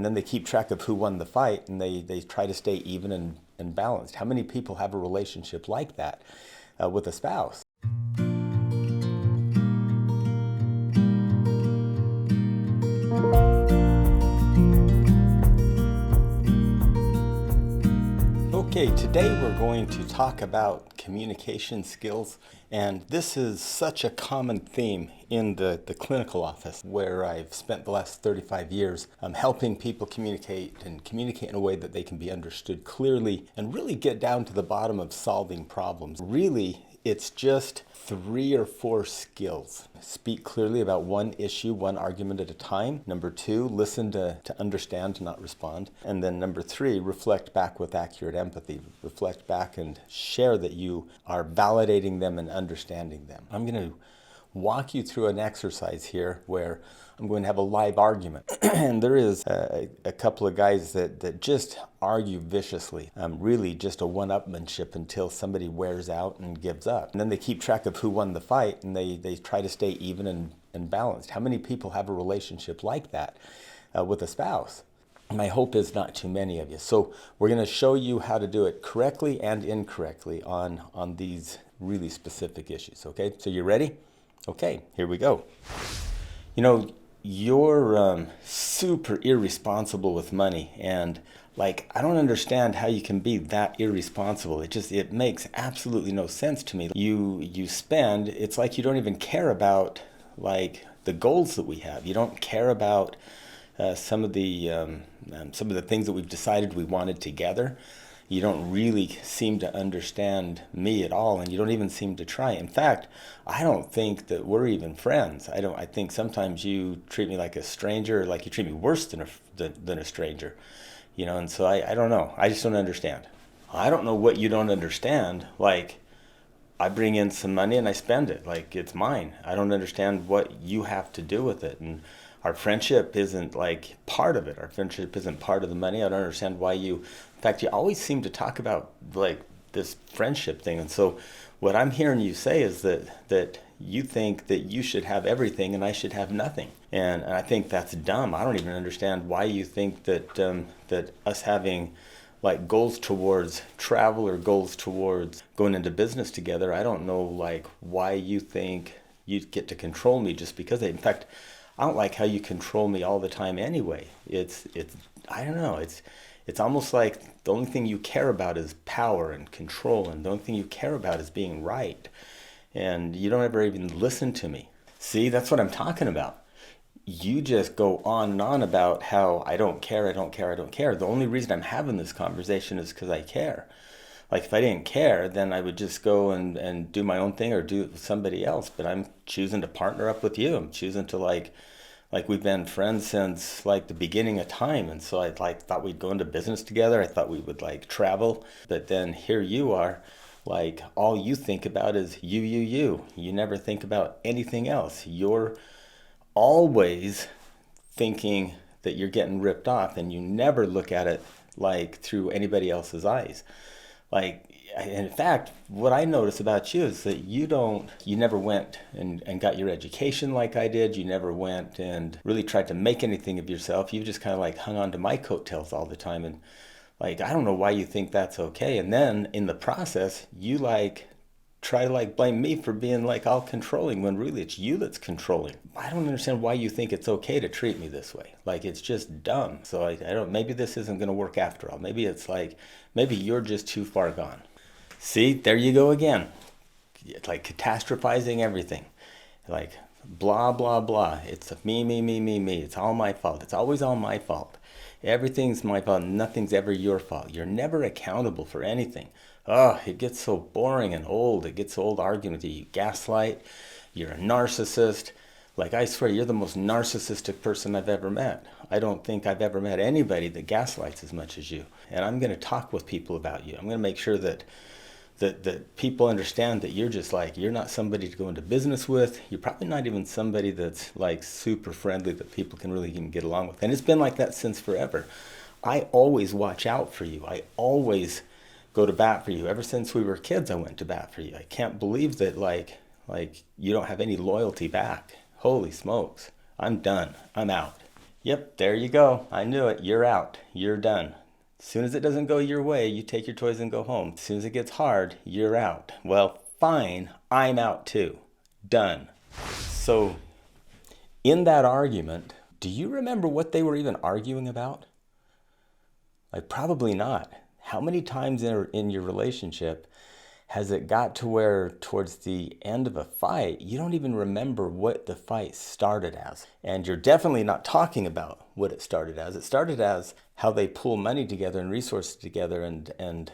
And then they keep track of who won the fight, and they try to stay even and balanced. How many people have a relationship like that with a spouse? Okay, today we're going to talk about communication skills, and this is such a common theme in the clinical office where I've spent the last 35 years helping people communicate in a way that they can be understood clearly and really get down to the bottom of solving problems. Really, it's just 3 or 4 skills. Speak clearly about one issue, one argument at a time. Number 2, listen to understand, to not respond. And then number 3, reflect back with accurate empathy. Reflect back and share that you are validating them and understanding them. I'm going to walk you through an exercise here where I'm going to have a live argument. And there is a couple of guys that just argue viciously, really just a one-upmanship until somebody wears out and gives up. And then they keep track of who won the fight, and they try to stay even and balanced. How many people have a relationship like that with a spouse? My hope is not too many of you. So we're going to show you how to do it correctly and incorrectly on these really specific issues, okay? So you ready? Okay, here we go. You know, you're super irresponsible with money, and like, I don't understand how you can be that irresponsible. It makes absolutely no sense to me. You spend, it's like you don't even care about like the goals that we have. You don't care about some of the things that we've decided we wanted together. You don't really seem to understand me at all, and you don't even seem to try. In fact, I don't think that we're even friends. I think sometimes you treat me like a stranger, like you treat me worse than a stranger. You know, and so I don't know. I just don't understand. I don't know what you don't understand. Like, I bring in some money and I spend it. Like, it's mine. I don't understand what you have to do with it. And our friendship isn't like part of it. Our friendship isn't part of the money. I don't understand why in fact, you always seem to talk about like this friendship thing. And so what I'm hearing you say is that you think that you should have everything and I should have nothing. And I think that's dumb. I don't even understand why you think that us having like goals towards travel or goals towards going into business together, I don't know like why you think you get to control me just because in fact, I don't like how you control me all the time anyway. I don't know, it's almost like the only thing you care about is power and control, and the only thing you care about is being right. And you don't ever even listen to me. See, that's what I'm talking about. You just go on and on about how I don't care. The only reason I'm having this conversation is because I care. Like, if I didn't care, then I would just go and do my own thing or do it with somebody else. But I'm choosing to partner up with you. I'm choosing to like we've been friends since like the beginning of time. And so I thought we'd go into business together. I thought we would like travel. But then here you are, like all you think about is you. You never think about anything else. You're always thinking that you're getting ripped off, and you never look at it like through anybody else's eyes. Like, in fact, what I notice about you is that you never went and got your education like I did. You never went and really tried to make anything of yourself. You just kind of like hung on to my coattails all the time. And like, I don't know why you think that's okay. And then in the process, you like try to like blame me for being like all controlling when really it's you that's controlling. I don't understand why you think it's okay to treat me this way. Like, it's just dumb. So I don't, maybe this isn't going to work after all. Maybe it's like, maybe you're just too far gone. See, there you go again. It's like catastrophizing everything. Like, blah, blah, blah. It's me. It's all my fault. It's always all my fault. Everything's my fault. Nothing's ever your fault. You're never accountable for anything. Oh, it gets so boring and old. It gets old arguing. You gaslight. You're a narcissist. Like, I swear, you're the most narcissistic person I've ever met. I don't think I've ever met anybody that gaslights as much as you. And I'm going to talk with people about you. I'm going to make sure that people understand that you're just like, you're not somebody to go into business with. You're probably not even somebody that's like super friendly that people can really even get along with. And it's been like that since forever. I always watch out for you. I always go to bat for you. Ever since we were kids, I went to bat for you. I can't believe that like you don't have any loyalty back. Holy smokes. I'm done. I'm out. Yep, there you go. I knew it. You're out. You're done. As soon as it doesn't go your way, you take your toys and go home. As soon as it gets hard, you're out. Well, fine. I'm out too. Done. So, in that argument, do you remember what they were even arguing about? Like, probably not. How many times in your relationship has it got to where towards the end of a fight, you don't even remember what the fight started as? And you're definitely not talking about what it started as. It started as how they pool money together and resources together, and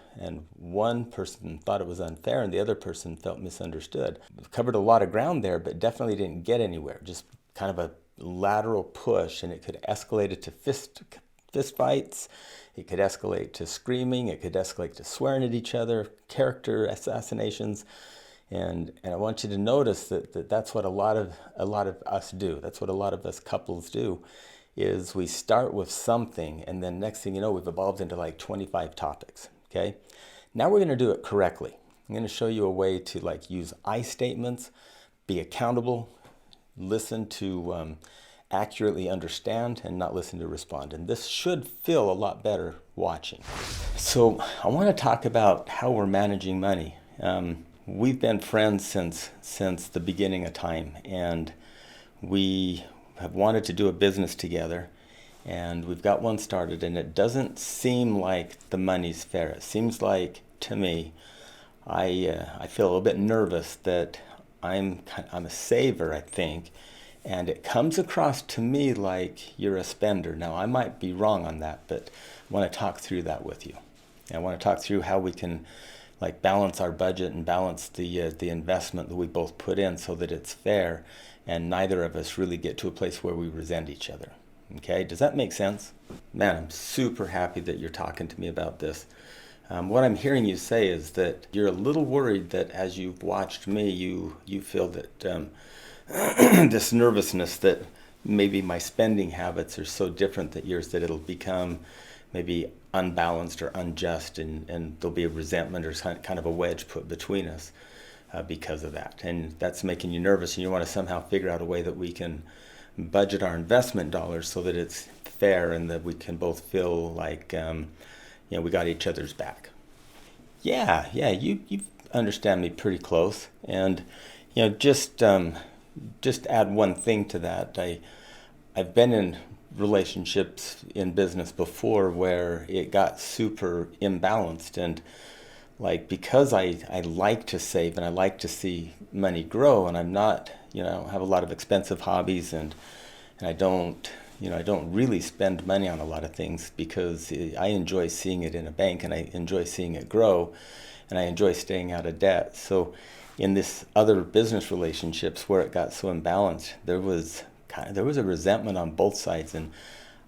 one person thought it was unfair and the other person felt misunderstood. We've covered a lot of ground there, but definitely didn't get anywhere. Just kind of a lateral push, and it could escalate it to fist fights. It could escalate to screaming. It could escalate to swearing at each other, character assassinations. And I want you to notice that's what a lot of us do. That's what a lot of us couples do, is we start with something, and then next thing you know, we've evolved into like 25 topics. Okay? Now we're going to do it correctly. I'm going to show you a way to like use I statements, be accountable, listen to accurately understand, and not listen to respond. And this should feel a lot better watching. So I want to talk about how we're managing money. We've been friends since the beginning of time, and we have wanted to do a business together, and we've got one started, and it doesn't seem like the money's fair. It seems like, to me, I feel a little bit nervous that I'm a saver, I think, and it comes across to me like you're a spender. Now, I might be wrong on that, but I want to talk through that with you. And I want to talk through how we can like balance our budget and balance the investment that we both put in so that it's fair and neither of us really get to a place where we resent each other. Okay, does that make sense? Man, I'm super happy that you're talking to me about this. What I'm hearing you say is that you're a little worried that as you've watched me, you feel that this nervousness that maybe my spending habits are so different than yours that it'll become maybe unbalanced or unjust, and there'll be a resentment or kind of a wedge put between us because of that. And that's making you nervous, and you want to somehow figure out a way that we can budget our investment dollars so that it's fair and that we can both feel like we got each other's back. Yeah, you understand me pretty close. And just add one thing to that. I've been in relationships in business before where it got super imbalanced, and like because I like to save and I like to see money grow, and I'm not I don't have a lot of expensive hobbies, and I don't I don't really spend money on a lot of things because I enjoy seeing it in a bank and I enjoy seeing it grow, and I enjoy staying out of debt. So in this other business relationships where it got so imbalanced, there was a resentment on both sides, and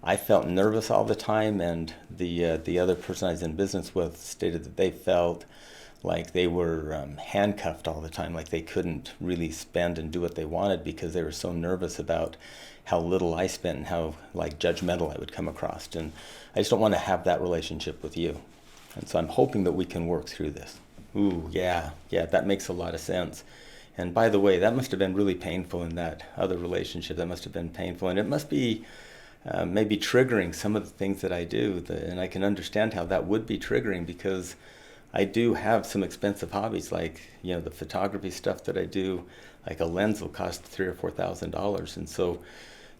I felt nervous all the time, and the other person I was in business with stated that they felt like they were handcuffed all the time, like they couldn't really spend and do what they wanted because they were so nervous about how little I spent and how like judgmental I would come across. And I just don't want to have that relationship with you. And so I'm hoping that we can work through this. Ooh, yeah, that makes a lot of sense. And by the way, that must have been really painful in that other relationship. That must have been painful. And it must be maybe triggering some of the things that I do. And I can understand how that would be triggering because I do have some expensive hobbies, like the photography stuff that I do. Like a lens will cost $3,000 or $4,000, and so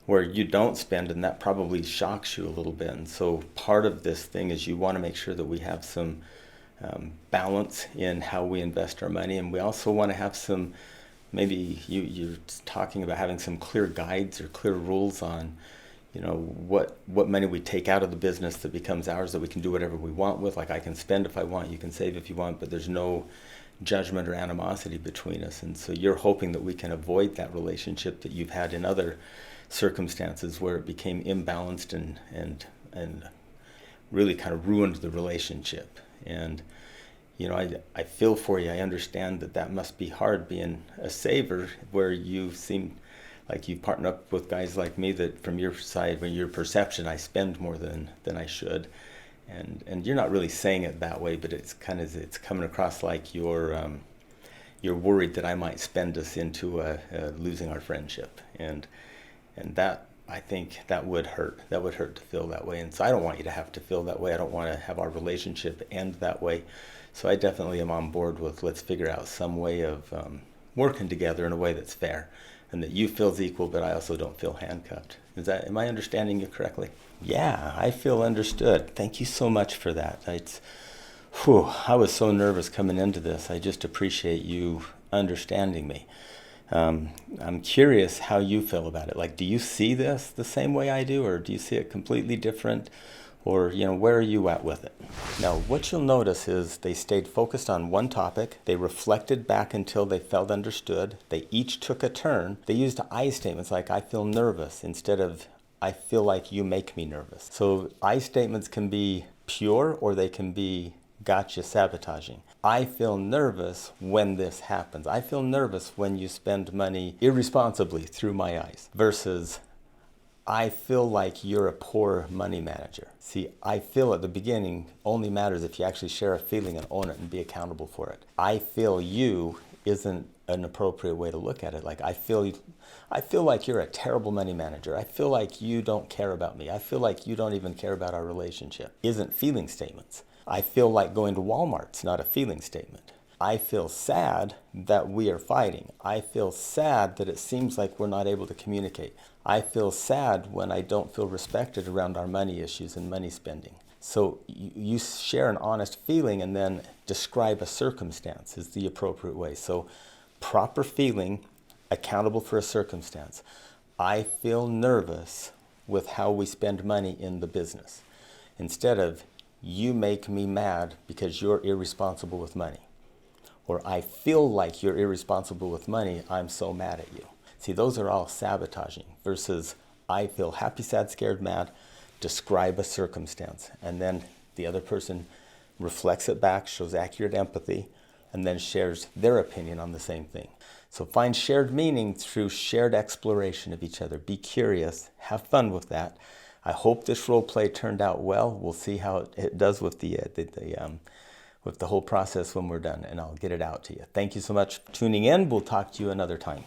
where you don't spend, and that probably shocks you a little bit. And so part of this thing is you want to make sure that we have some balance in how we invest our money, and we also want to have some. Maybe you're talking about having some clear guides or clear rules on what money we take out of the business that becomes ours, that we can do whatever we want with. Like I can spend if I want, you can save if you want, but there's no judgment or animosity between us. And so you're hoping that we can avoid that relationship that you've had in other circumstances where it became imbalanced and really kind of ruined the relationship. And I feel for you. I understand that must be hard being a saver where you seem like you partner up with guys like me that from your side, when your perception, I spend more than I should. And you're not really saying it that way, but it's coming across like you're worried that I might spend us into losing our friendship. And that I think that would hurt. That would hurt to feel that way. And so I don't want you to have to feel that way. I don't want to have our relationship end that way. So I definitely am on board with let's figure out some way of working together in a way that's fair and that you feels equal, but I also don't feel handcuffed. Am I understanding you correctly? Yeah, I feel understood. Thank you so much for that. I was so nervous coming into this. I just appreciate you understanding me. I'm curious how you feel about it. Like, do you see this the same way I do, or do you see it completely different? Or, where are you at with it? Now, what you'll notice is they stayed focused on one topic. They reflected back until they felt understood. They each took a turn. They used I statements like, I feel nervous, instead of, I feel like you make me nervous. So I statements can be pure, or they can be gotcha sabotaging. I feel nervous when this happens. I feel nervous when you spend money irresponsibly through my eyes. Versus, I feel like you're a poor money manager. See, I feel at the beginning only matters if you actually share a feeling and own it and be accountable for it. I feel you isn't an appropriate way to look at it. Like, I feel like you're a terrible money manager. I feel like you don't care about me. I feel like you don't even care about our relationship. Isn't feeling statements. I feel like going to Walmart's not a feeling statement. I feel sad that we are fighting. I feel sad that it seems like we're not able to communicate. I feel sad when I don't feel respected around our money issues and money spending. So you share an honest feeling and then describe a circumstance is the appropriate way. So proper feeling, accountable for a circumstance. I feel nervous with how we spend money in the business. Instead of, you make me mad because you're irresponsible with money. Or I feel like you're irresponsible with money, I'm so mad at you. See, those are all sabotaging. Versus, I feel happy, sad, scared, mad, describe a circumstance. And then the other person reflects it back, shows accurate empathy, and then shares their opinion on the same thing. So find shared meaning through shared exploration of each other. Be curious, have fun with that. I hope this role play turned out well. We'll see how it does with with the whole process when we're done, and I'll get it out to you. Thank you so much for tuning in. We'll talk to you another time.